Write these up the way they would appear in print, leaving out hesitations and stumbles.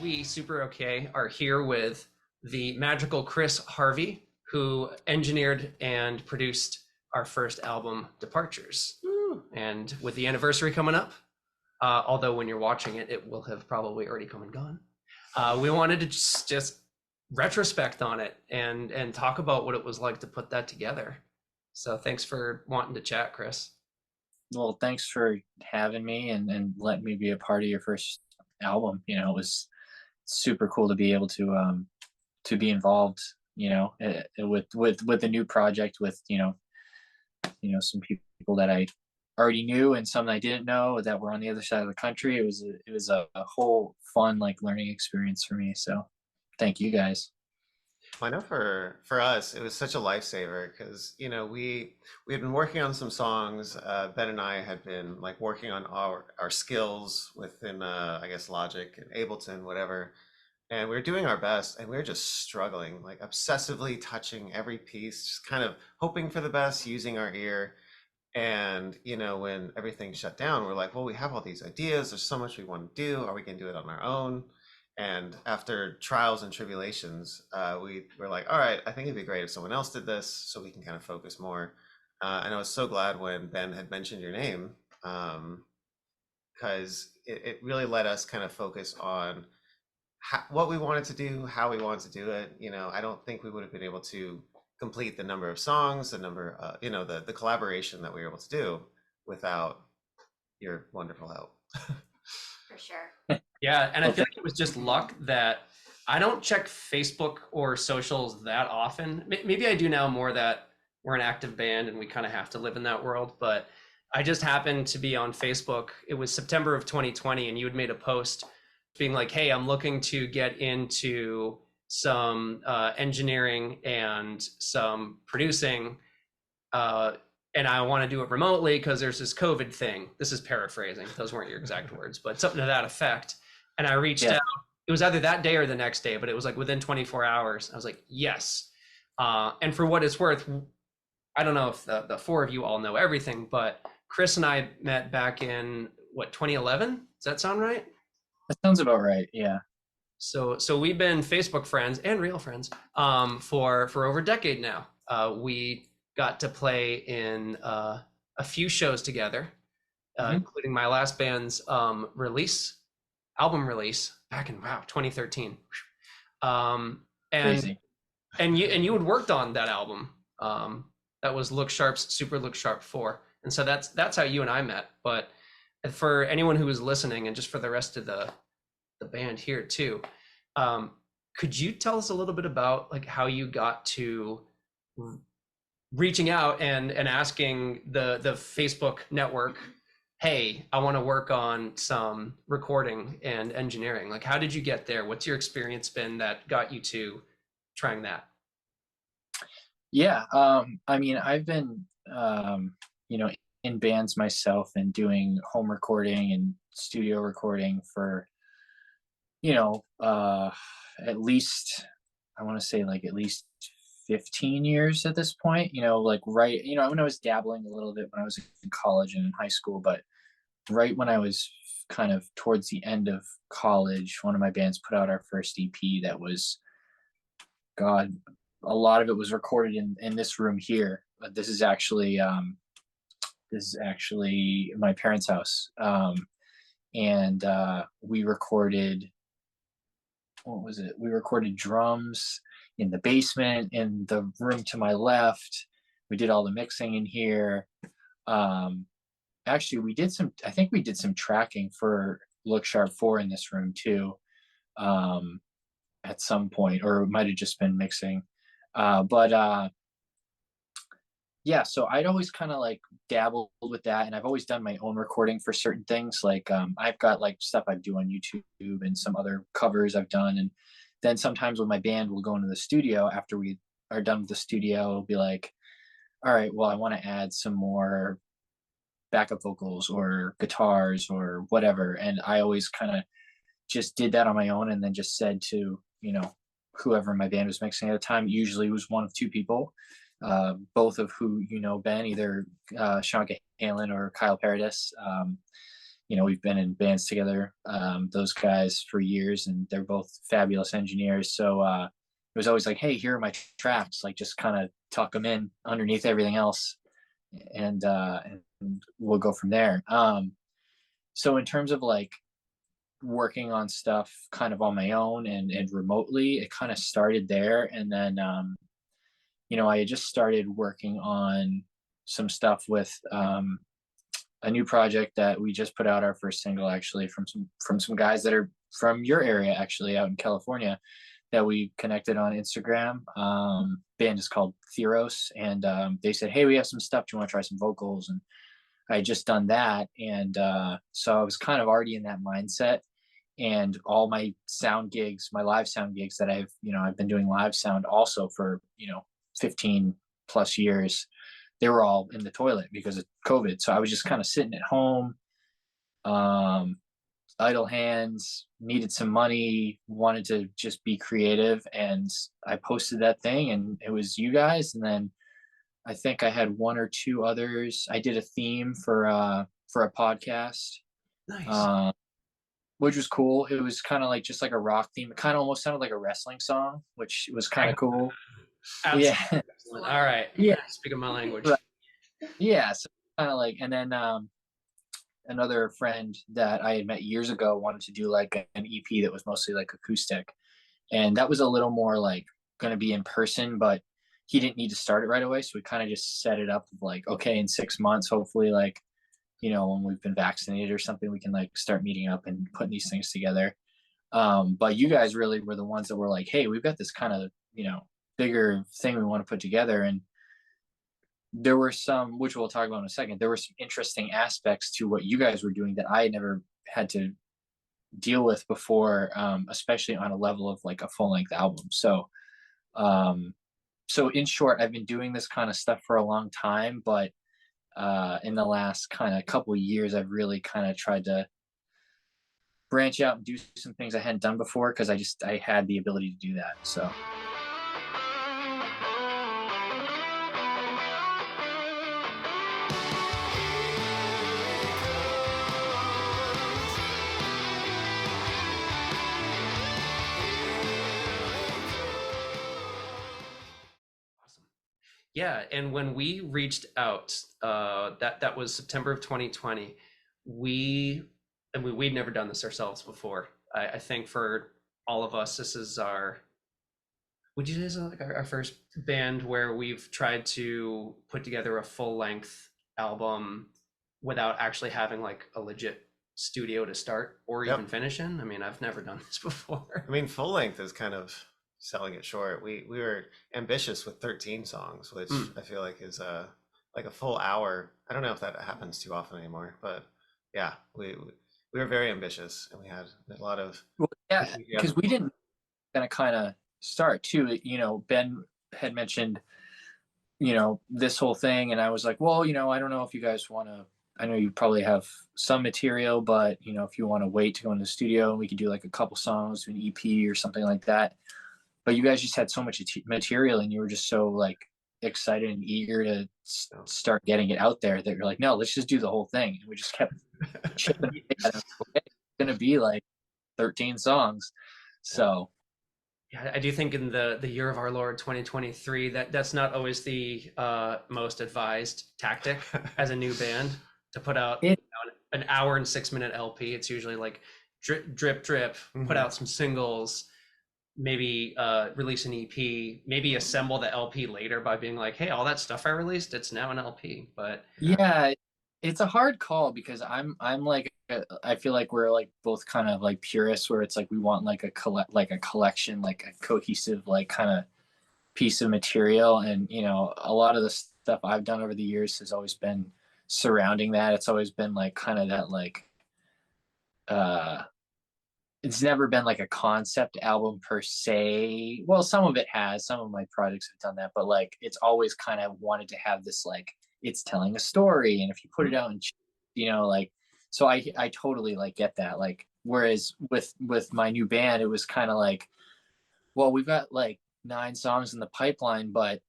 We, Super Okay, are here with the magical Chris Harvey, who engineered and produced our first album, Departures. Woo. And with the anniversary coming up, although when you're watching it, it will have probably already come and gone. We wanted to just retrospect on it and talk about what it was like to put that together. So thanks for wanting to chat, Chris. Well, thanks for having me and letting me be a part of your first album. It was super cool to be able to be involved, with the new project with, some people that I already knew and some I didn't know that were on the other side of the country. It was a whole fun learning experience for me. So thank you guys. I know for us, it was such a lifesaver because we had been working on some songs. Ben and I had been working on our skills within I guess Logic and Ableton, whatever, and we were doing our best, and we were just struggling, like obsessively touching every piece, just kind of hoping for the best, using our ear. And when everything shut down, we're like, well, we have all these ideas. There's so much we want to do. Are we going to do it on our own? And after trials and tribulations, we were like, all right, I think it'd be great if someone else did this so we can kind of focus more. And I was so glad when Ben had mentioned your name, because it really let us kind of focus on what we wanted to do, how we wanted to do it. I don't think we would have been able to complete the number of songs, the number, the collaboration that we were able to do without your wonderful help. For sure. Yeah, and I feel like it was just luck that I don't check Facebook or socials that often. Maybe I do now more that we're an active band and we kind of have to live in that world. But I just happened to be on Facebook. It was September of 2020, and you had made a post being like, hey, I'm looking to get into some engineering and some producing. And I want to do it remotely because there's this COVID thing. This is paraphrasing. Those weren't your exact words, but something to that effect. And I reached out. It was either that day or the next day, but it was like within 24 hours. I was like, yes. And for what it's worth, I don't know if the four of you all know everything, but Chris and I met back in, 2011? Does that sound right? That sounds about right. Yeah. So we've been Facebook friends and real friends for over a decade now. We got to play in a few shows together, including my last band's album release back in 2013. Crazy. And you had worked on that album. That was Look Sharp's Super Look Sharp 4. And so that's how you and I met. But for anyone who is listening, and just for the rest of the band here too, could you tell us a little bit about how you got to reaching out and asking the Facebook network, hey, I want to work on some recording and engineering? How did you get there? What's your experience been that got you to trying that? Yeah. I mean, I've been, in bands myself and doing home recording and studio recording for, at least, I want to say at least 15 years at this point, right, when I was dabbling a little bit when I was in college and in high school, but right when I was kind of towards the end of college, one of my bands put out our first EP that was, God, a lot of it was recorded in this room here. But this is actually my parents' house. And we recorded, what was it? We recorded drums in the basement, in the room to my left. We did all the mixing in here. Actually, I think we did some tracking for Look Sharp 4 in this room too, at some point, or it might have just been mixing. Yeah, so I'd always kind of dabbled with that, and I've always done my own recording for certain things. I've got stuff I do on YouTube and some other covers I've done, and then sometimes when my band will go into the studio after we are done with the studio, it'll be like, all right, well, I want to add some more backup vocals or guitars or whatever, and I always kind of just did that on my own, and then just said to whoever my band was mixing at the time. Usually it was one of two people, both of who Ben, either Sean Cahalan or Kyle Paradis. we've been in bands together, those guys for years, and they're both fabulous engineers. So it was always like, hey, here are my tracks, like just kind of tuck them in underneath everything else, and we'll go from there. So in terms of like working on stuff kind of on my own and remotely, it kind of started there. And then I had just started working on some stuff with a new project that we just put out, our first single, actually, from some guys that are from your area, actually, out in California, that we connected on Instagram. Band is called Theros, and they said, hey, we have some stuff, do you want to try some vocals? And I had just done that, and so I was kind of already in that mindset. And all my sound gigs, my live sound gigs that I've been doing live sound also for 15 plus years, they were all in the toilet because of COVID. So I was just kind of sitting at home, idle hands, needed some money, wanted to just be creative. And I posted that thing, and it was you guys. And then I think I had one or two others. I did a theme for a podcast. Nice. Which was cool. It was kind of like just like a rock theme. It kind of almost sounded like a wrestling song, which was kind of cool. Yeah. Excellent. All right. Yeah. Speaking my language. Right. Yeah. So kind of like, and then another friend that I had met years ago wanted to do like an EP that was mostly like acoustic. And that was a little more like going to be in person, but he didn't need to start it right away. So we kind of just set it up like, okay, in 6 months, hopefully, like, when we've been vaccinated or something, we can like start meeting up and putting these things together. But you guys really were the ones that were like, hey, we've got this kind of, bigger thing we want to put together. And there were some, which we'll talk about in a second, there were some interesting aspects to what you guys were doing that I never had to deal with before, especially on a level of like a full length album. So in short, I've been doing this kind of stuff for a long time, but in the last kind of couple of years, I've really kind of tried to branch out and do some things I hadn't done before, because I had the ability to do that. So. Yeah, and when we reached out, that was September of 2020. We'd never done this ourselves before. I think for all of us, this is would you say this is like our first band where we've tried to put together a full length album without actually having like a legit studio to start or even finish in. I mean, I've never done this before. I mean, full length is kind of selling it short. We were ambitious with 13 songs, which I feel like is like a full hour. I don't know if that happens too often anymore, but yeah, we were very ambitious, and we had a lot of because we didn't gonna kind of start too. Ben had mentioned this whole thing, and I was like, well, I don't know if you guys want to. I know you probably have some material, but if you want to wait to go in the studio, we could do like a couple songs, an EP or something like that. But you guys just had so much material, and you were just so like excited and eager to start getting it out there that you're like, no, let's just do the whole thing. And we just kept chipping it. Okay, it's gonna be like 13 songs. So yeah, I do think in the year of our Lord 2023 that's not always the most advised tactic as a new band to put out an hour and 6 minute LP. It's usually like drip, drip, drip, put out some singles, maybe release an EP, maybe assemble the LP later by being like, hey, all that stuff I released, it's now an LP. But yeah, it's a hard call, because I'm like, I feel like we're like both kind of like purists, where it's like we want like a collection, like a cohesive like kind of piece of material. And a lot of the stuff I've done over the years has always been surrounding that. It's always been like kind of that like it's never been like a concept album per se. Well, some of it has, some of my projects have done that, but like it's always kind of wanted to have this like, it's telling a story, and if you put it out and like, so I totally like get that. Like, whereas with my new band, it was kind of like, well, we've got like 9 songs in the pipeline, but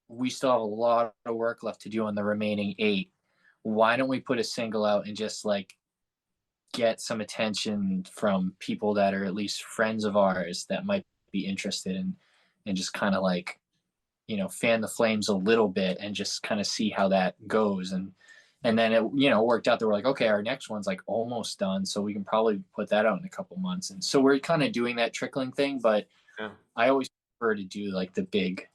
we still have a lot of work left to do on the remaining 8. Why don't we put a single out and just like get some attention from people that are at least friends of ours that might be interested in, and just kind of like, you know, fan the flames a little bit and just kind of see how that goes. And then it, you know, worked out that we're like, okay, our next one's like almost done, so we can probably put that out in a couple months. And so we're kind of doing that trickling thing, but Yeah. I always prefer to do like the big,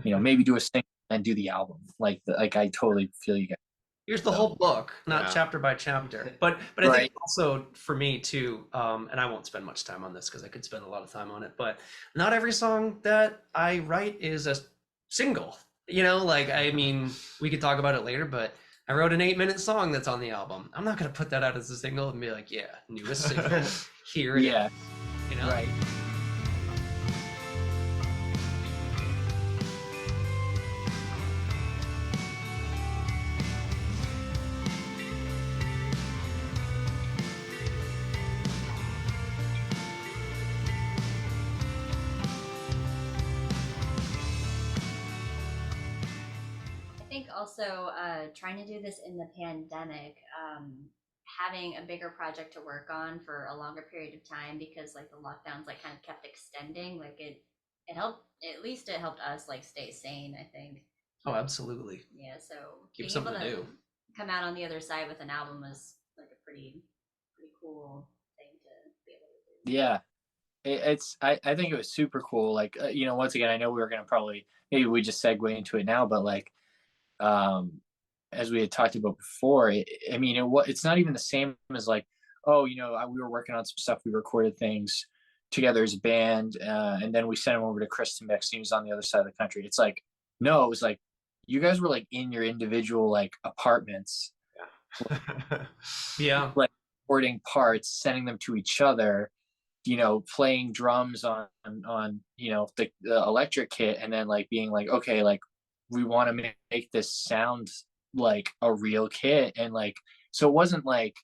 you know, maybe do a single and do the album. Like I totally feel you guys. Here's the whole book, not Yeah. chapter by chapter. But I Right. think also for me too, and I won't spend much time on this because I could spend a lot of time on it, but not every song that I write is a single. You know, like, I mean, we could talk about it later, but I wrote an 8-minute song that's on the album. I'm not going to put that out as a single and be like, yeah, newest single, here it Yeah. is. You know? Right. I think also trying to do this in the pandemic, having a bigger project to work on for a longer period of time, because like the lockdowns like kind of kept extending. Like it helped, at least it helped us like stay sane, I think. Oh, absolutely. Yeah, so Keep being something able to to do. come out on the other side with an album was like a pretty cool thing to be able to do. Yeah. I think it was super cool. Like, you know, once again, I know we were going to probably, maybe we just segue into it now, but like, as we had talked about before, I mean, it's not even the same as like, oh, you know, we were working on some stuff, we recorded things together as a band, and then we sent them over to Chris to mix. He was on the other side of the country. It's like, no, it was like you guys were like in your individual like apartments, Yeah. like recording parts, sending them to each other, you know, playing drums on you know the electric kit, and then like being like, okay, like we want to make this sound like a real kit. And like, so it wasn't like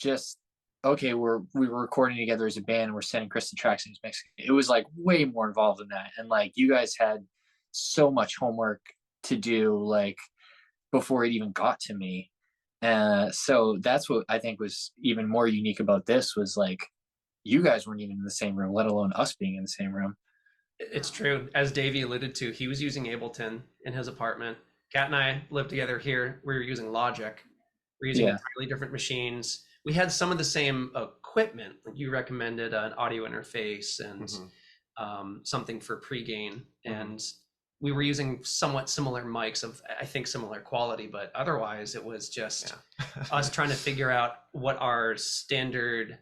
just, okay, we were recording together as a band and we're sending Chris the tracks and he's mixing it. It was like way more involved than that. And like you guys had so much homework to do like before it even got to me. So that's what I think was even more unique about this, was like you guys weren't even in the same room, let alone us being in the same room. It's true. As Davey alluded to, he was using Ableton in his apartment. Kat and I lived together here. We were using Logic. We're using Yeah. entirely different machines. We had some of the same equipment. Like you recommended an audio interface and something for pre-gain. And we were using somewhat similar mics of, I think, similar quality, but otherwise it was just us trying to figure out what our standard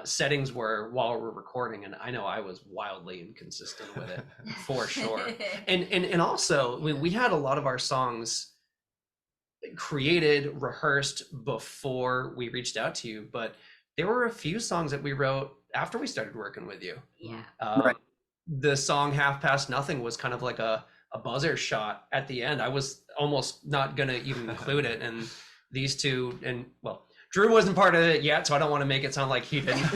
settings were while we're recording. And I know I was wildly inconsistent with it for sure. And also we had a lot of our songs created, rehearsed before we reached out to you, but there were a few songs that we wrote after we started working with you. Yeah. Right. The song Half Past Nothing was kind of like a buzzer shot at the end. I was almost not gonna even include it, and these two, and well, Drew wasn't part of it yet, so I don't want to make it sound like he didn't.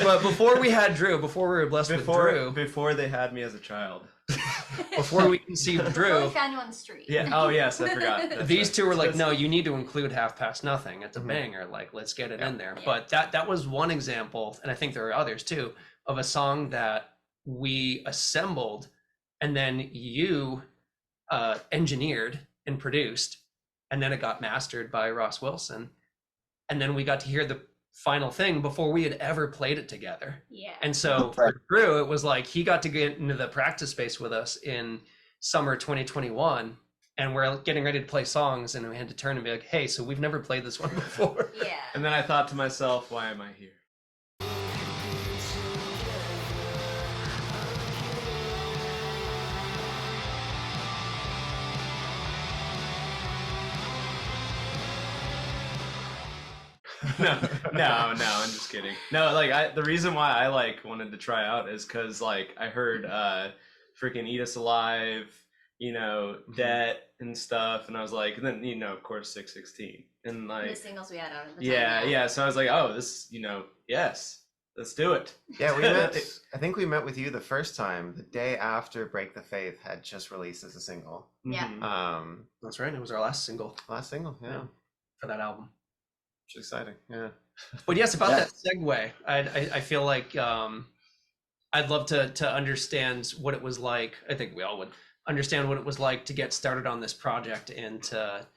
but before we had Drew, before we were blessed with Drew, before they had me as a child, before we conceived Before Drew, we found you on the street. yeah. Oh yes, I forgot. That's these right. two were like, no, you need to include Half Past Nothing. It's a banger. Like, let's get it in there. Yeah. But that was one example, and I think there are others too, of a song that we assembled and then you engineered and produced, and then it got mastered by Ross Wilson, and then we got to hear the final thing before we had ever played it together. Yeah. And so for Drew, it was like he got to get into the practice space with us in summer 2021, and we're getting ready to play songs, and we had to turn and be like, hey, so we've never played this one before. Yeah. And then I thought to myself, why am I here? no, I'm just kidding. No, like the reason why I like wanted to try out is because like I heard freaking Eat Us Alive, you know, Debt and stuff, and I was like, and then you know, of course, 616, and like The singles we had out at the time. yeah. So I was like, oh, this, you know, yes, let's do it. Yeah, we met. I think we met with you the first time the day after Break the Faith had just released as a single. Yeah. Mhm. That's right. It was our last single Last single, yeah. for that album. It's exciting. Yeah. But yes, about Yeah. that segue, I feel like I'd love to understand what it was like. I think we all would understand what it was like to get started on this project and to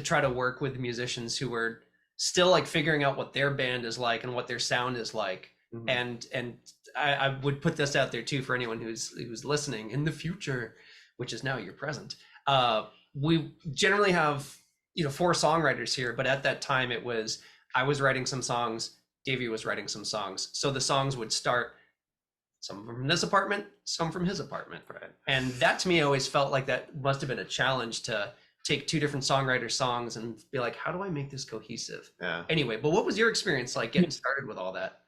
try to work with musicians who were still like figuring out what their band is like and what their sound is like. Mhm. And I would put this out there too for anyone who's listening in the future, which is now your present. We generally have 4 songwriters here, but at that time it was I was writing some songs, Davey was writing some songs, so the songs would start some from this apartment, some from his apartment, Right. and that to me always felt like that must have been a challenge to take 2 different songwriters' songs and be like, how do I make this cohesive? Yeah. Anyway, but what was your experience like getting started with all that?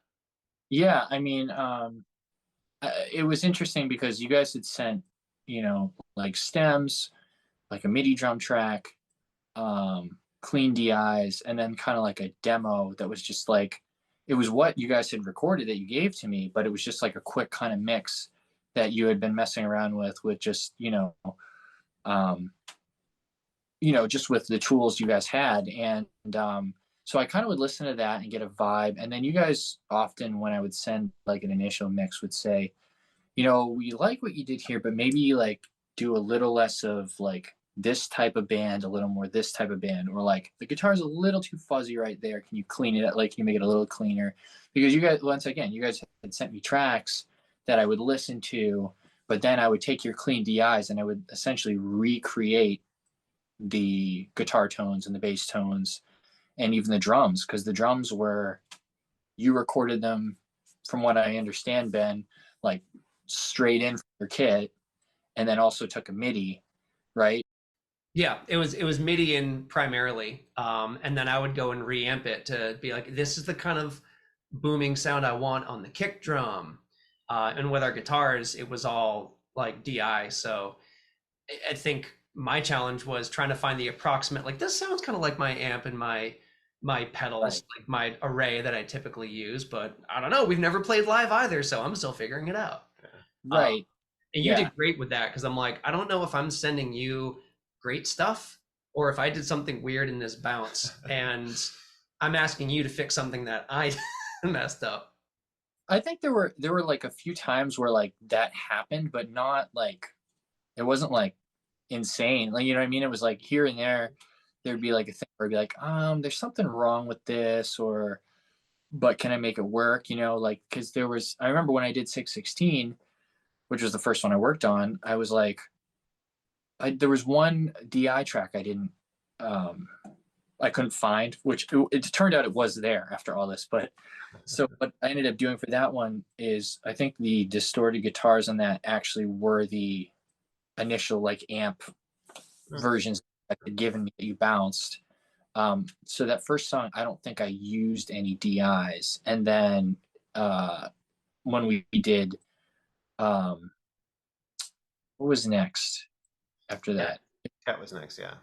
Yeah, I mean, it was interesting because you guys had sent, like stems, like a MIDI drum track, clean DIs, and then kind of like a demo that was just like, it was what you guys had recorded that you gave to me, but it was just like a quick kind of mix that you had been messing around with just, just with the tools you guys had. And so I kind of would listen to that and get a vibe. And then you guys often, when I would send like an initial mix, would say, we like what you did here, but maybe like do a little less of like this type of band, a little more this type of band, or like the guitar's a little too fuzzy right there. Can you clean it? Like, can you make it a little cleaner? Because you guys, once again, you guys had sent me tracks that I would listen to, but then I would take your clean DIs and I would essentially recreate the guitar tones and the bass tones and even the drums, because the drums you recorded them, from what I understand, Ben, like straight in from your kit, and then also took a MIDI, right? Yeah, it was MIDI in primarily, and then I would go and reamp it to be like, this is the kind of booming sound I want on the kick drum. And with our guitars, it was all like DI. So I think my challenge was trying to find the approximate, like this sounds kind of like my amp and my pedals, Right. like my array that I typically use, but I don't know. We've never played live either, so I'm still figuring it out. Right. And you Yeah. did great with that because I'm like, I don't know if I'm sending you great stuff or if I did something weird in this bounce and I'm asking you to fix something that I messed up. I think there were like a few times where like that happened, but not like, it wasn't like insane. Like, you know what I mean? It was like here and there'd be like a thing where it'd be like, there's something wrong with this, but can I make it work? Like, cause I remember when I did 616, which was the first one I worked on, I was like, there was one DI track I couldn't find, which it turned out it was there after all this. But so what I ended up doing for that one is I think the distorted guitars on that actually were the initial like amp versions that had given me that you bounced. So that first song, I don't think I used any DIs. And then when we did, what was next after that? Cat was next. Yeah.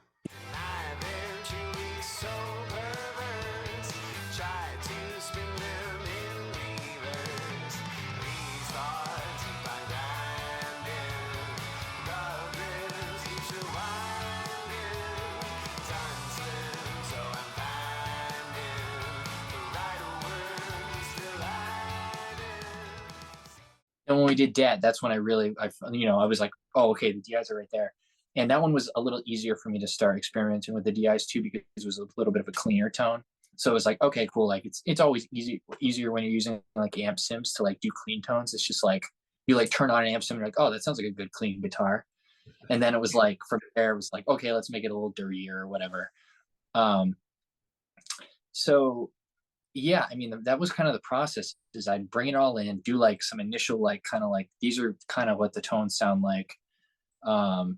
And when we did Dead, that's when I was like, oh, okay, the DIs are right there. And that one was a little easier for me to start experimenting with the DIs too, because it was a little bit of a cleaner tone. So it was like, okay, cool. Like it's always easier when you're using like amp sims to like do clean tones. It's just like you like turn on an amp sim and you're like, oh, that sounds like a good clean guitar. And then it was like from there, it was like, okay, let's make it a little dirtier or whatever. So yeah, I mean, that was kind of the process, is I'd bring it all in, do like some initial, like, kind of like, these are kind of what the tones sound like, kind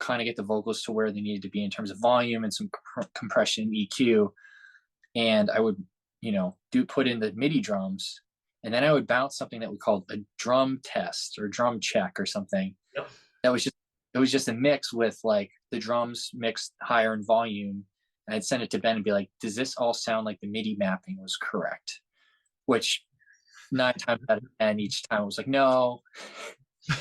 of get the vocals to where they needed to be in terms of volume and some compression, EQ. And I would, put in the MIDI drums, and then I would bounce something that we called a drum test or drum check or something. Yep. It was just a mix with like the drums mixed higher in volume. And I'd send it to Ben and be like, does this all sound like the MIDI mapping was correct? Which 9 times out of 10, each time I was like, no.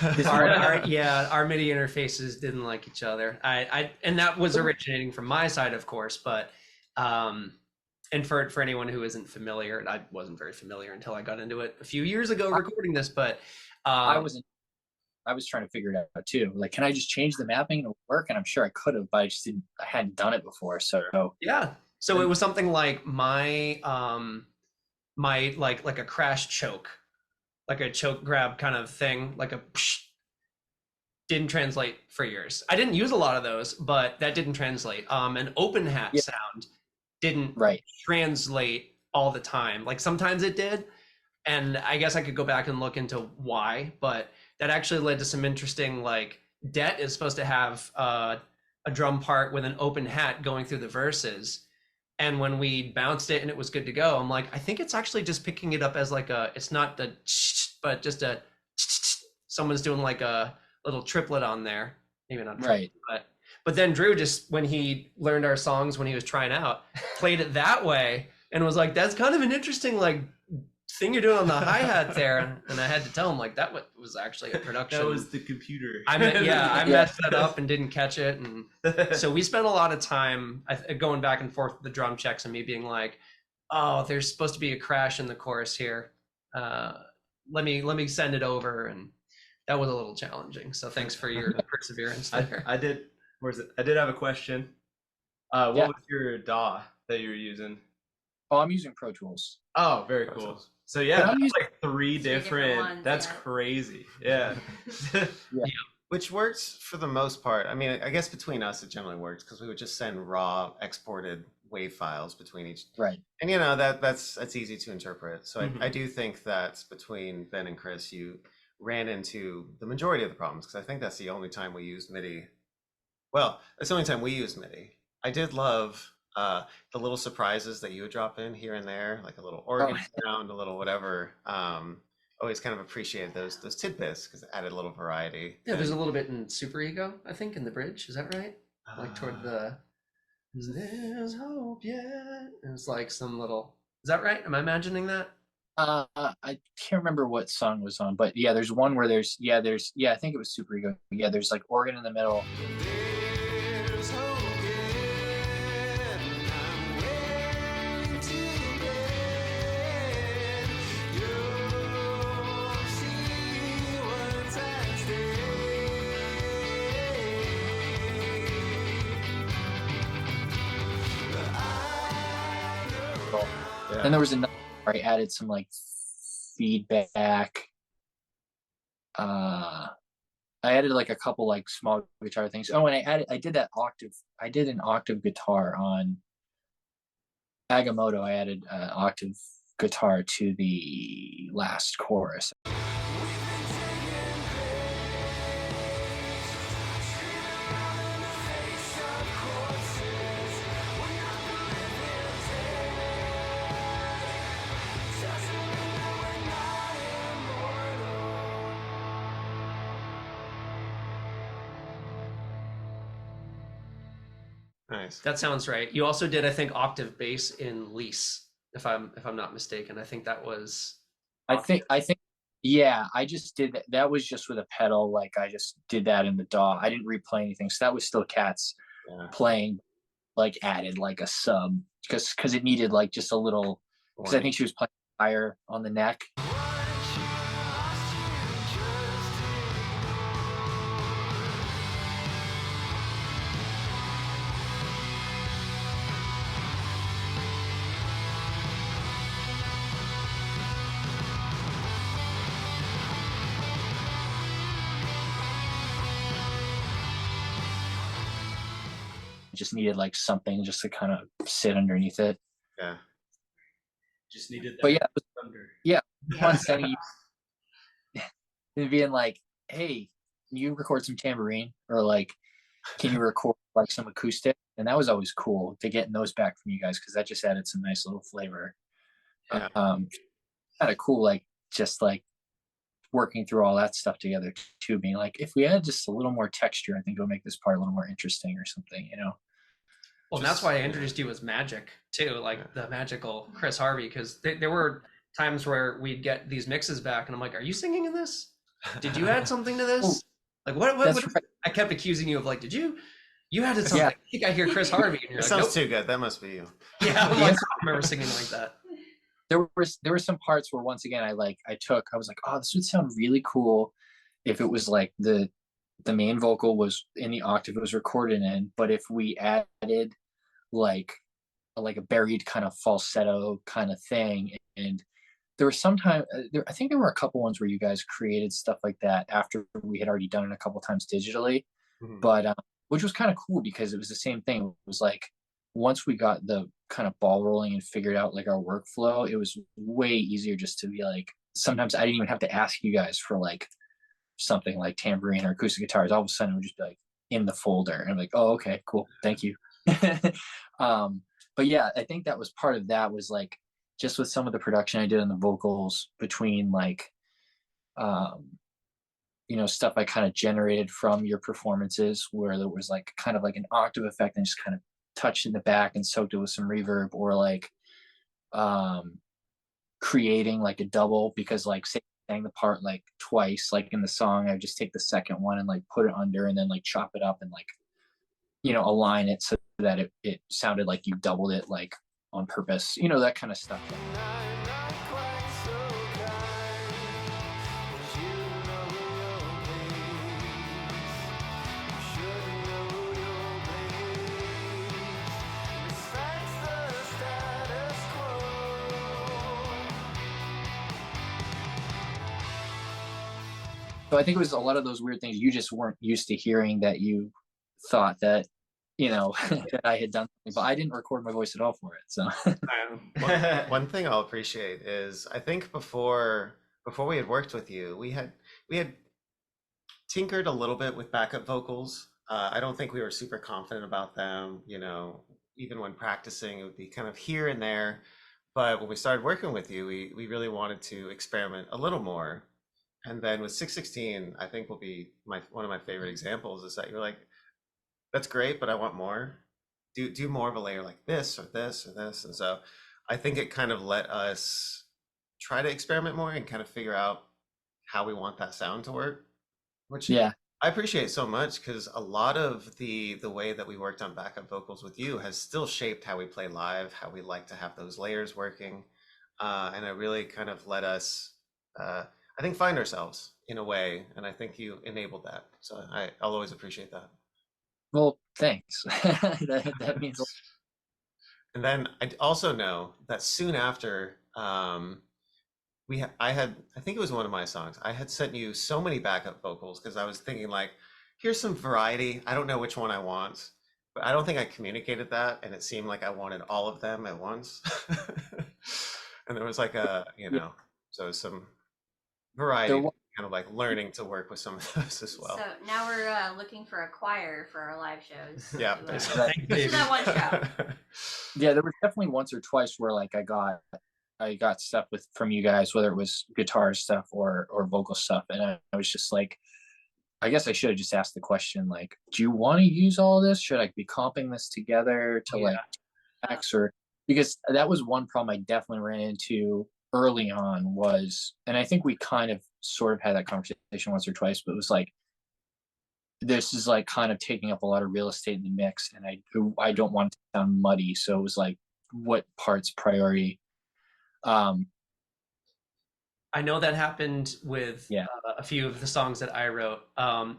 Our MIDI interfaces didn't like each other. And that was originating from my side, of course, but and for anyone who isn't familiar, and I wasn't very familiar until I got into it a few years ago recording this, but I was trying to figure it out too. Like, can I just change the mapping and it'll work? And I'm sure I could have, but I hadn't done it before. So yeah. So it was something like my my like a crash choke, like a choke grab kind of thing, like a psh, didn't translate for years. I didn't use a lot of those, but that didn't translate. An open hat Yeah. sound didn't right. translate all the time. Like sometimes it did, and I guess I could go back and look into why, but that actually led to some interesting, like, Det is supposed to have a drum part with an open hat going through the verses, and when we bounced it and it was good to go, I'm like, I think it's actually just picking it up as like a, it's not the but just a someone's doing like a little triplet on there, maybe not triplet, Right. but then Drew, just when he learned our songs when he was trying out, played it that way and was like, that's kind of an interesting like thing you're doing on the hi-hat there. And I had to tell him like that was actually a production. That was the computer. I messed that up and didn't catch it, and so we spent a lot of time going back and forth with the drum checks and me being like, oh, there's supposed to be a crash in the chorus here, let me send it over, and that was a little challenging, so thanks for your perseverance there. I did have a question. What was your DAW that you were using? Oh, I'm using Pro Tools. Oh, very Pro cool. Tools. So yeah, But I'm that's using- like three different ones, that's yeah. crazy. Yeah. Which works for the most part. I mean, I guess between us it generally works because we would just send raw exported WAV files between each. Right. And that's easy to interpret. So Mhm. I do think that between Ben and Chris, you ran into the majority of the problems because I think that's the only time we used MIDI. Well, that's the only time we used MIDI. I did love the little surprises that you would drop in here and there, like a little organ sound, a little whatever. Always kind of appreciated those tidbits because it added a little variety. Yeah, there's a little bit in Super Ego, I think, in the bridge. Is that right? Like toward the "There's hope yet." And it's like some little. Is that right? Am I imagining that? I can't remember what song was on, but yeah, there's one where there's I think it was Super Ego. Yeah, there's like organ in the middle. There's hope yet, I'm waiting to bed. You'll see once I stay. Yeah. Then there was another where I added some like feedback. I added like a couple like small guitar things. Oh, and I did an octave guitar on Agamotto. I added an octave guitar to the last chorus. Nice. That sounds right. You also did, I think, octave bass in Lease, if I'm not mistaken. I think that was. I think yeah, I just did that. That was just with a pedal. Like I just did that in the DAW. I didn't replay anything. So that was still Kat's playing, like added like a sub because it needed like just a little, because I think she was playing higher on the neck. Just needed like something just to kind of sit underneath it. Yeah. Just needed that But yeah, thunder. yeah, one sending you and being like, hey, can you record some tambourine, or like, can you record like some acoustic? And that was always cool to getting those back from you guys because that just added some nice little flavor. Yeah. Kind of cool, like just like working through all that stuff together too, being like, if we had just a little more texture, I think it would make this part a little more interesting or something, you know. Well, that's why I introduced you as Magic too, like the magical Chris Harvey, because there were times where we'd get these mixes back, and I'm like, "Are you singing in this? Did you add something to this? Like, what That's right. I kept accusing you of like, did you You added something. Yeah. I think I hear Chris Harvey, and you're It like, sounds nope. too good. That must be you. Yeah, I'm like, I Yes. don't remember singing like that. There were some parts where once again I was like, oh, this would sound really cool if it was like the main vocal was in the octave it was recorded in, but if we added like a buried kind of falsetto kind of thing. And there was sometimes I think there were a couple ones where you guys created stuff like that after we had already done it a couple times digitally, Mhm. but which was kind of cool because it was the same thing. It was like once we got the kind of ball rolling and figured out like our workflow, it was way easier just to be like, sometimes I didn't even have to ask you guys for like something like tambourine or acoustic guitars. All of a sudden it would just be like in the folder, and I'm like, oh, okay, cool, thank you. But yeah, I think that was part of that, was like just with some of the production I did on the vocals between like stuff I kind of generated from your performances, where there was like kind of like an octave effect and just kind of touched in the back and soaked it with some reverb, or like creating like a double, because like say sang the part like twice, like in the song, I would just take the second one and like put it under and then like chop it up and like align it so that it sounded like you doubled it like on purpose, that kind of stuff. So I think it was a lot of those weird things you just weren't used to hearing, that you thought that, that I had done something, but I didn't record my voice at all for it. So One thing I'll appreciate is, I think before we had worked with you, we had tinkered a little bit with backup vocals. I don't think we were super confident about them. Even when practicing, it would be kind of here and there. But when we started working with you, we really wanted to experiment a little more. And then with 616, I think will be one of my favorite examples, is that you're like, that's great, but I want more. Do more of a layer like this or this or this. And so I think it kind of let us try to experiment more and kind of figure out how we want that sound to work, which yeah, I appreciate so much, because a lot of the way that we worked on backup vocals with you has still shaped how we play live, how we like to have those layers working. And it really kind of let us, I think, find ourselves in a way. And I think you enabled that. So I'll always appreciate that. well, thanks. that means a lot. And then I also know that soon after, I think it was one of my songs, I had sent you so many backup vocals because I was thinking like, here's some variety. I don't know which one I want, but I don't think I communicated that, and it seemed like I wanted all of them at once. And there was like so some variety, kind of like learning to work with some of those as well. So now we're looking for a choir for our live shows. Yeah, to, basically. This is not one show. Yeah, there was definitely once or twice where like I got stuff from you guys, whether it was guitar stuff or vocal stuff, and I was just like, I guess I should have just asked the question like, do you want to use all this? Should I be comping this together to like X, or because that was one problem I definitely ran into early on was, and I think we kind of sort of had that conversation once or twice, but it was like, this is like kind of taking up a lot of real estate in the mix, and I don't want it to sound muddy, so it was like, what part's priority? I know that happened with a few of the songs that I wrote.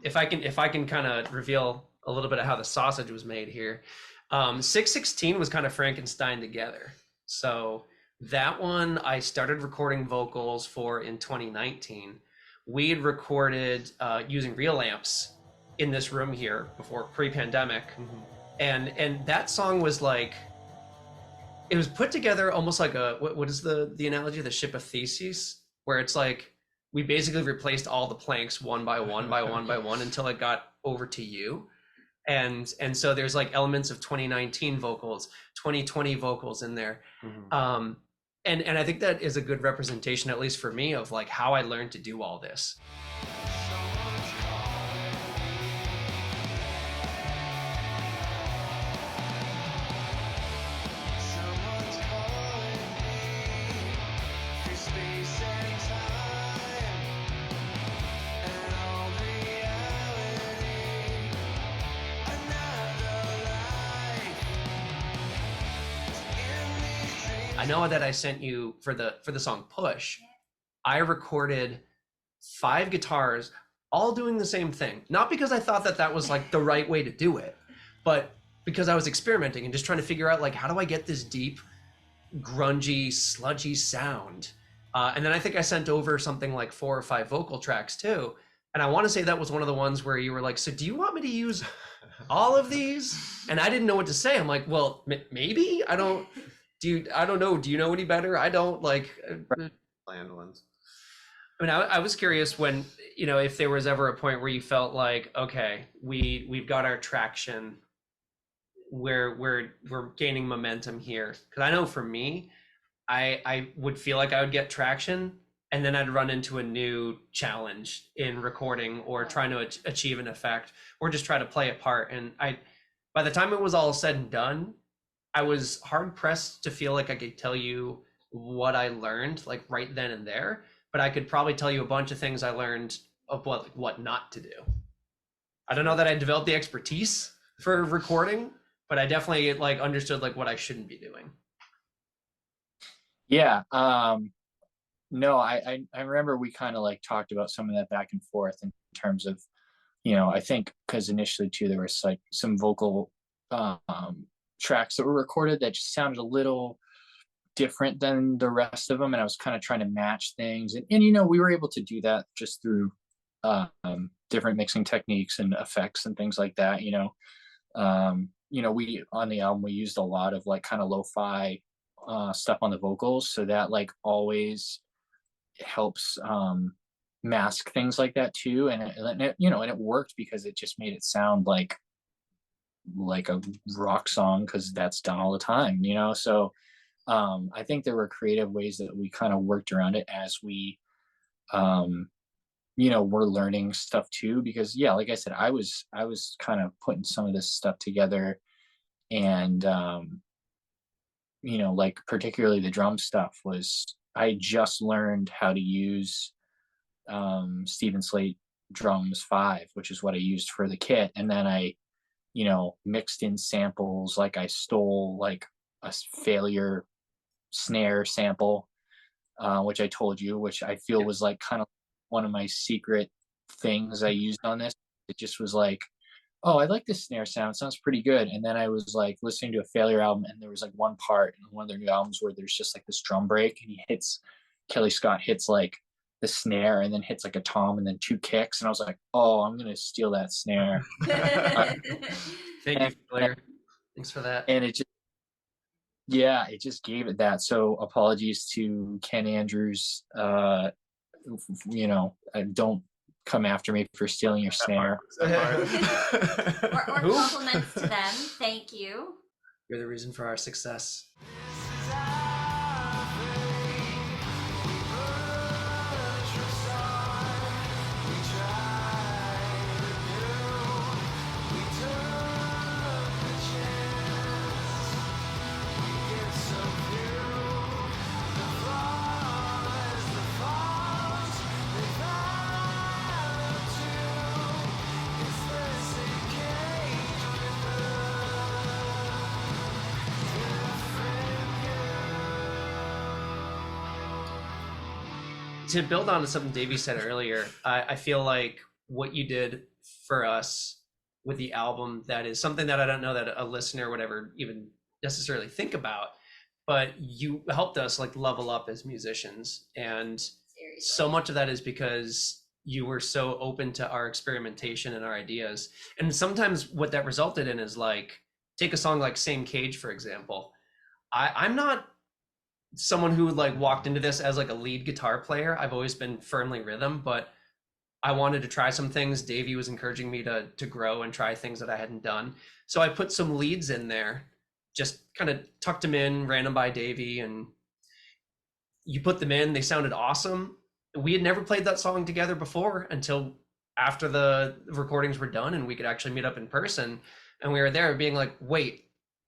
If I can kind of reveal a little bit of how the sausage was made here. 616 was kind of Frankenstein together. So that one I started recording vocals for in 2019. We had recorded using real amps in this room here before pre-pandemic. Mm-hmm. And that song was like, it was put together almost like what is the analogy? The ship of Theseus, where it's like we basically replaced all the planks one by one by one by one until it got over to you. And so there's like elements of 2019 vocals, 2020 vocals in there. Mm-hmm. And I think that is a good representation, at least for me, of like how I learned to do all this. I know that I sent you for the song Push. I recorded 5 guitars all doing the same thing. Not because I thought that that was like the right way to do it, but because I was experimenting and just trying to figure out like, how do I get this deep, grungy, sludgy sound? And then I think I sent over something like 4 or 5 vocal tracks too. And I want to say that was one of the ones where you were like, so do you want me to use all of these? And I didn't know what to say. I'm like, well, maybe. I don't know. Do you know any better? I don't like Planned ones. I mean, I was curious when, you know, if there was ever a point where you felt like, okay, we've got our traction, we're gaining momentum here. Because I know for me, I would feel like I would get traction, and then I'd run into a new challenge in recording or trying to achieve an effect or just try to play a part. And by the time it was all said and done, I was hard pressed to feel like I could tell you what I learned like right then and there, but I could probably tell you a bunch of things I learned of what not to do. I don't know that I developed the expertise for recording, but I definitely like understood like what I shouldn't be doing. Yeah. No, I remember we kind of like talked about some of that back and forth in terms of, you know, I think because initially too, there was like some vocal tracks that were recorded that just sounded a little different than the rest of them. And I was kind of trying to match things. And you know, we were able to do that just through different mixing techniques and effects and things like that, you know. We on the album, we used a lot of like kind of lo-fi stuff on the vocals. So that like always helps mask things like that too. And it worked because it just made it sound like a rock song, because that's done all the time, you know. So I think there were creative ways that we kind of worked around it as we we're learning stuff too, because yeah, like I said, I was kind of putting some of this stuff together, and like particularly the drum stuff was, I just learned how to use Stephen Slate drums 5, which is what I used for the kit. And then I mixed in samples, like I stole like a failure snare sample, which I told you, which I feel was like kind of one of my secret things I used on this. It just was like, oh, I like this snare sound, it sounds pretty good. And then I was like listening to a Failure album, and there was like one part in one of their new albums where there's just like this drum break, and Kelly Scott hits like the snare and then hits like a tom and then 2 kicks, and I was like, oh, I'm gonna steal that snare. Thank you, Failure. Thanks for that. And it just gave it that. So apologies to Ken Andrews. Don't come after me for stealing your snare. or compliments to them. Thank you. You're the reason for our success. To build on to something Davey said earlier, I feel like what you did for us with the album, that is something that I don't know that a listener would ever even necessarily think about, but you helped us like level up as musicians. And Seriously. so much of that is because you were so open to our experimentation and our ideas. And sometimes what that resulted in is like, take a song like Same Cage, for example. I'm not someone who like walked into this as like a lead guitar player. I've always been firmly rhythm, but I wanted to try some things. Davey was encouraging me to grow and try things that I hadn't done. So I put some leads in there, just kind of tucked them in, ran them by Davey, and you put them in. They sounded awesome. We had never played that song together before until after the recordings were done and we could actually meet up in person. And we were there being like, wait,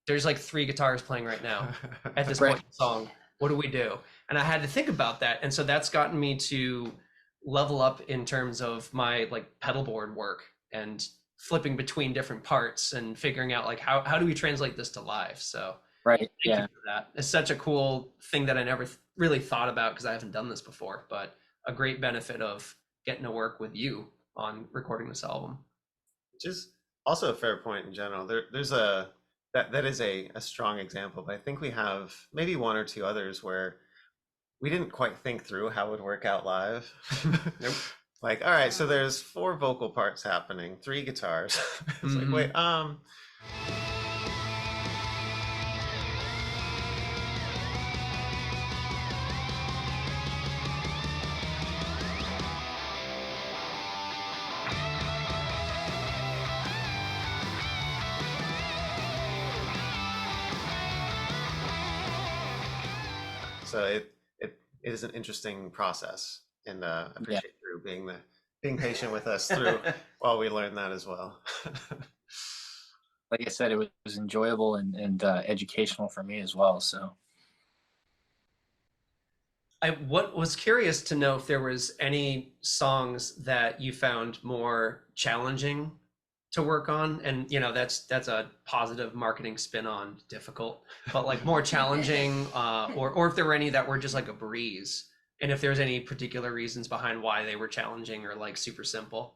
there's like 3 guitars playing right now at this point in the song. What do we do? And I had to think about that. And so that's gotten me to level up in terms of my like pedal board work and flipping between different parts and figuring out like how do we translate this to live. So Right. Thank Yeah. you for that. It's such a cool thing that I never really thought about because I haven't done this before, but a great benefit of getting to work with you on recording this album. Which is also a fair point in general. There's a that is a strong example, but I think we have maybe one or two others where we didn't quite think through how it would work out live. Nope. Like, all right, so there's 4 vocal parts happening, 3 guitars. It's like, wait, so it is an interesting process, and I appreciate Drew being patient with us through while we learn that as well. Like I said, it was enjoyable and educational for me as well. So I was curious to know if there was any songs that you found more challenging to work on, and that's a positive marketing spin on difficult, but like more challenging, or if there were any that were just like a breeze, and if there's any particular reasons behind why they were challenging or like super simple.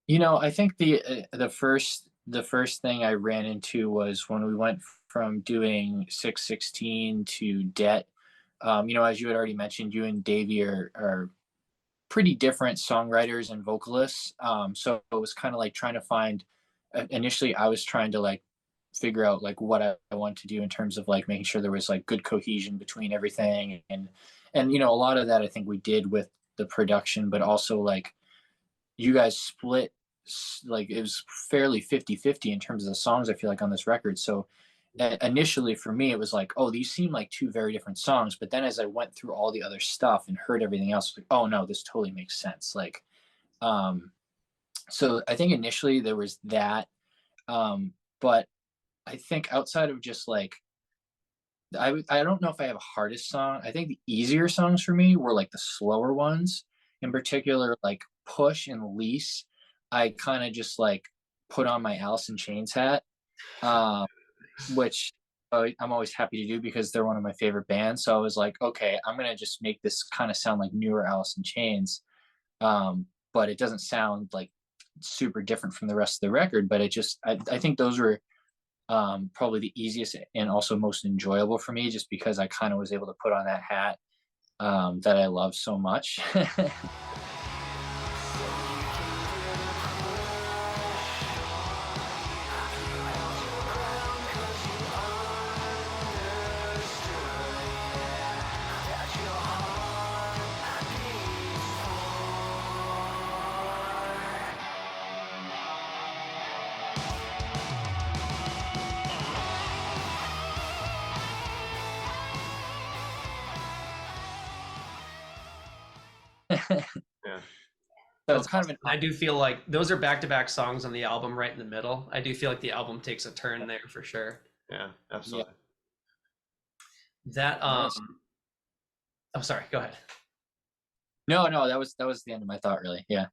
I think the first thing I ran into was when we went from doing 616 to Debt. As you had already mentioned, you and Davey are pretty different songwriters and vocalists. So it was kind of like trying to find. Initially, I was trying to like figure out like what I want to do in terms of like making sure there was like good cohesion between everything, and a lot of that I think we did with the production, but also like you guys split, like it was fairly 50-50 in terms of the songs I feel like on this record. So initially for me it was like, oh, these seem like 2 very different songs, but then as I went through all the other stuff and heard everything else, like, oh no, this totally makes sense. Like so I think initially there was that, but I think outside of just like I don't know if I have a hardest song. I think the easier songs for me were like the slower ones, in particular like Push and Lease. I kind of just like put on my Alice in Chains hat, which I'm always happy to do because they're one of my favorite bands. So I was like, okay, I'm gonna just make this kind of sound like newer Alice in Chains, but it doesn't sound like super different from the rest of the record. But it just, I think those were probably the easiest and also most enjoyable for me, just because I kind of was able to put on that hat that I love so much. Yeah. So it's kind of I do feel like those are back-to-back songs on the album right in the middle. I do feel like the album takes a turn there for sure. Yeah, absolutely. That Nice. oh, sorry, go ahead. No, that was the end of my thought, really. Yeah.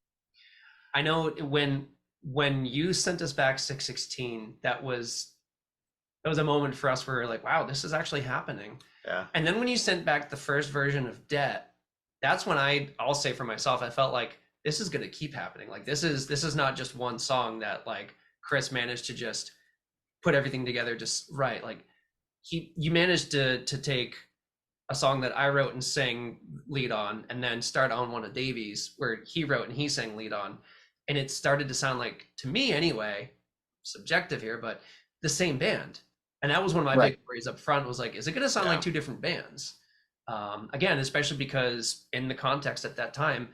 I know when you sent us back 616, that was a moment for us where we were like, wow, this is actually happening. Yeah. And then when you sent back the first version of Debt, that's when I'll say for myself, I felt like this is going to keep happening. Like this is not just one song that like Chris managed to just put everything together just right. Like you managed to take a song that I wrote and sang lead on, and then start on one of Davies where he wrote and he sang lead on, and it started to sound like, to me anyway, subjective here, but the same band. And that was one of my big worries up front, was like, is it going to sound like 2 different bands? Again, especially because in the context at that time,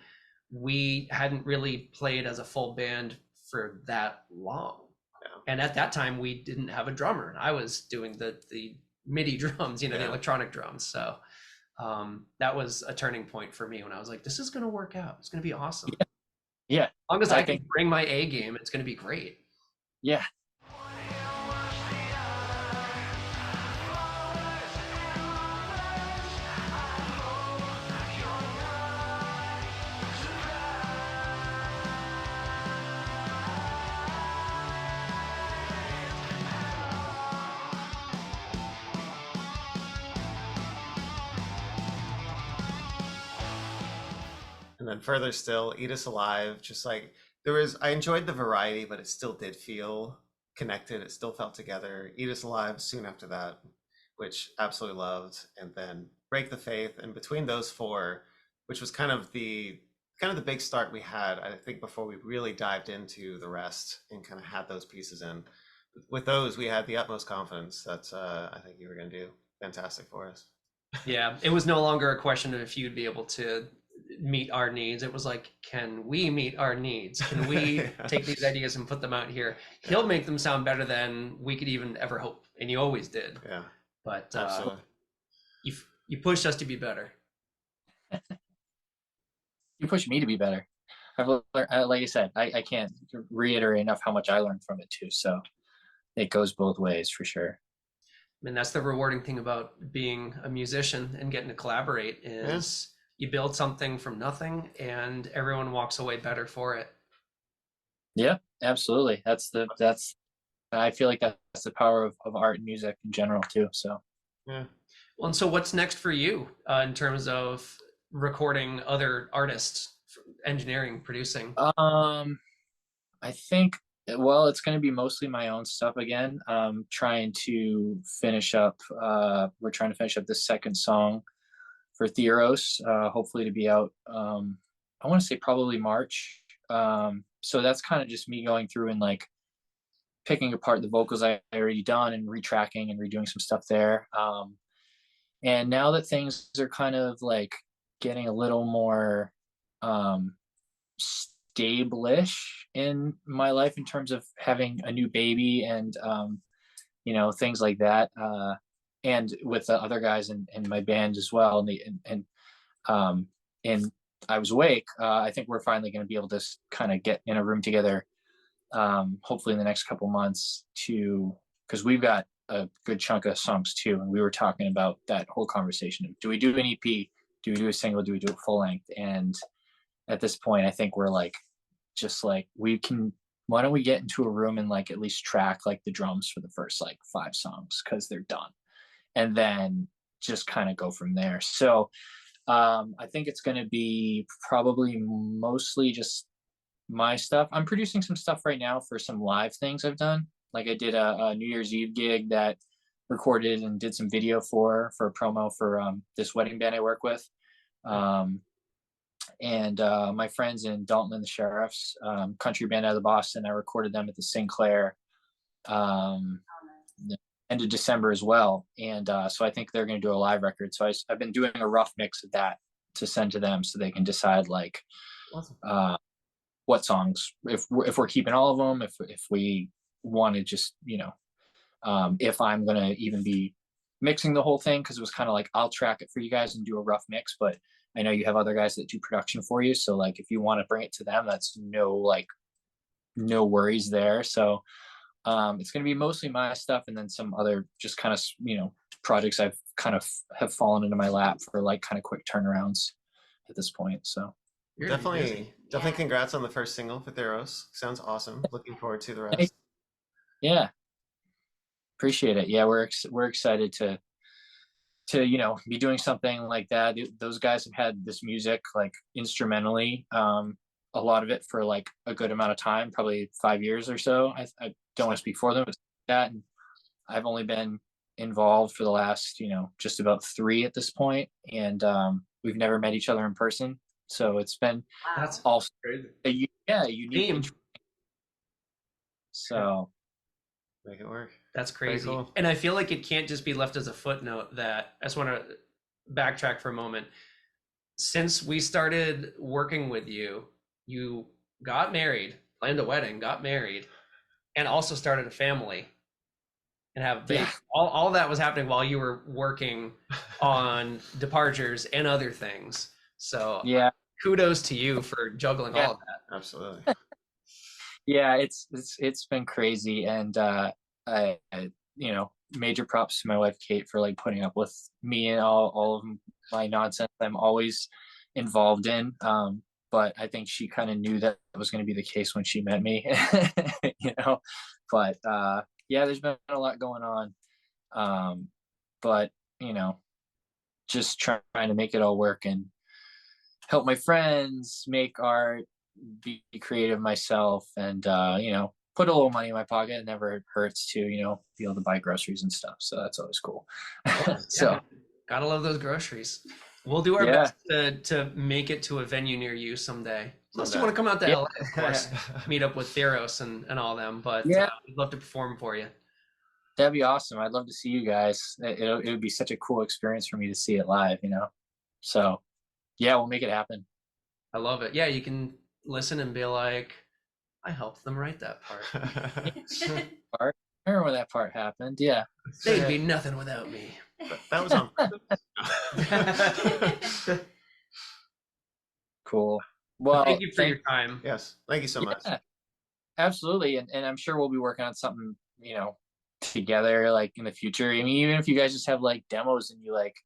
we hadn't really played as a full band for that long. Yeah. And at that time we didn't have a drummer, and I was doing the MIDI drums, the electronic drums. So that was a turning point for me when I was like, this is going to work out. It's going to be awesome. Yeah. As long as I can bring my A game, it's going to be great. Yeah. then further still, Eat Us Alive, just like I enjoyed the variety, but it still did feel connected. It still felt together. Eat Us Alive soon after that, which absolutely loved, and then Break the Faith. And between those four, which was kind of the big start we had, I think, before we really dived into the rest and kind of had those pieces in. With those, we had the utmost confidence that I think you were going to do fantastic for us. Yeah, it was no longer a question of if you'd be able to meet our needs. It was like, can we meet our needs? Can we take these ideas and put them out here? He'll make them sound better than we could even ever hope, and you always did. Yeah, But absolutely. you pushed us to be better. You pushed me to be better. I've learned, like I said, I can't reiterate enough how much I learned from it too. So it goes both ways for sure. I mean, that's the rewarding thing about being a musician and getting to collaborate is you build something from nothing and everyone walks away better for it. Yeah, absolutely. I feel like that's the power of art and music in general too. So Yeah. Well, and so what's next for you in terms of recording other artists, engineering, producing? I think, well, it's going to be mostly my own stuff again. Trying to finish up. We're trying to finish up the second song for Theros. Hopefully to be out. I want to say probably March. So that's kind of just me going through and like picking apart the vocals I already done and retracking and redoing some stuff there. And now that things are kind of like getting a little more stable-ish in my life in terms of having a new baby and things like that, and with the other guys in my band as well, and I was awake. I think we're finally going to be able to kind of get in a room together, hopefully in the next couple months, because we've got a good chunk of songs too, and we were talking about that whole conversation of, do we do an EP, do we do a single, do we do a full length? And at this point I think we're like, just like, why don't we get into a room and like at least track like the drums for the first like 5 songs because they're done, and then just kind of go from there. So I think it's going to be probably mostly just my stuff. I'm producing some stuff right now for some live things I've done. Like I did a New Year's Eve gig that recorded and did some video for a promo for this wedding band I work with. And my friends in Dalton and the Sheriffs, country band out of Boston, I recorded them at the Sinclair end of December as well. And so I think they're going to do a live record. So I've been doing a rough mix of that to send to them so they can decide like what songs, if we're keeping all of them, if we want to just, if I'm going to even be mixing the whole thing, because it was kind of like, I'll track it for you guys and do a rough mix, but I know you have other guys that do production for you. So like, if you want to bring it to them, that's no worries there. So it's going to be mostly my stuff, and then some other just kind of, projects I've kind of have fallen into my lap for like kind of quick turnarounds at this point. So definitely congrats on the first single for Theros. Sounds awesome. Looking forward to the rest. Yeah, appreciate it. Yeah, we're excited to be doing something like that. Those guys have had this music like instrumentally, a lot of it for like a good amount of time, probably 5 years or so. I don't want to speak for them, but that, and I've only been involved for the last just about 3 at this point, and we've never met each other in person, so it's been That's also crazy. a unique so Make it work. That's crazy. Cool. And I feel like it can't just be left as a footnote. That I just want to backtrack for a moment. Since we started working with you, you got married, planned a wedding, got married, and also started a family and have babies. All that was happening while you were working on Departures and other things. So yeah, kudos to you for juggling all of that. Absolutely. yeah, it's been crazy, and I major props to my wife Kate for like putting up with me and all of my nonsense I'm always involved in. But I think she kind of knew that was going to be the case when she met me, But yeah, there's been a lot going on, but just trying to make it all work and help my friends make art, be creative myself, and put a little money in my pocket. It never hurts to be able to buy groceries and stuff. So that's always cool. So Yeah, gotta love those groceries. We'll do our Yeah. best to make it to a venue near you someday. Unless you Someday. want to come out to Yeah. LA, of course, meet up with Theros and all them. But Yeah. we'd love to perform for you. That'd be awesome. I'd love to see you guys. It would be such a cool experience for me to see it live. So yeah, we'll make it happen. I love it. Yeah, you can listen and be like, I helped them write that part. I remember when that part happened. Yeah. They'd be nothing without me. That was on purpose. Cool. Well, Thank you for your time. Yes, thank you so much. Yeah, absolutely. And I'm sure we'll be working on something, together, like in the future. I mean, even if you guys just have like demos and you like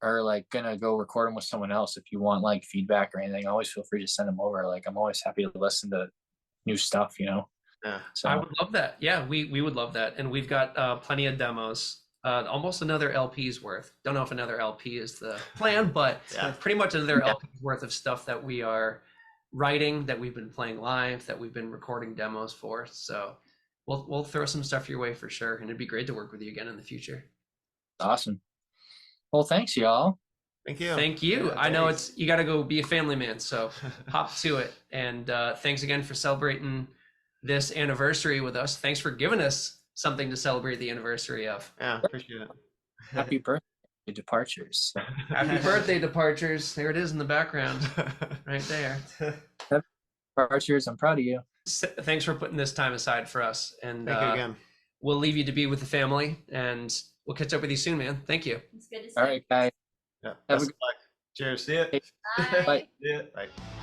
are like gonna go record them with someone else, if you want like feedback or anything, always feel free to send them over. Like I'm always happy to listen to new stuff. Yeah. So I would love that. Yeah, we would love that. And we've got plenty of demos. Almost another LP's worth. Don't know if another LP is the plan, but Yeah. pretty much another LP's worth of stuff that we are writing, that we've been playing live, that we've been recording demos for. So we'll throw some stuff your way for sure, and it'd be great to work with you again in the future. awesome. Well, thanks, y'all. Thank you. Thank you. Yeah, I know thanks. you got to go be a family man, so hop to it. And thanks again for celebrating this anniversary with us. Thanks for giving us something to celebrate the anniversary of. Yeah, appreciate it. Happy birthday, Departures. Happy birthday, Departures. There it is in the background, right there. Departures. I'm proud of you. Thanks for putting this time aside for us. And Thank you again. we'll leave you to be with the family, and we'll catch up with you soon, man. Thank you. It's good to see All right, guys. Yeah. Have a Best good- of luck. Cheers. See ya. you. Bye. Bye. See ya. Bye.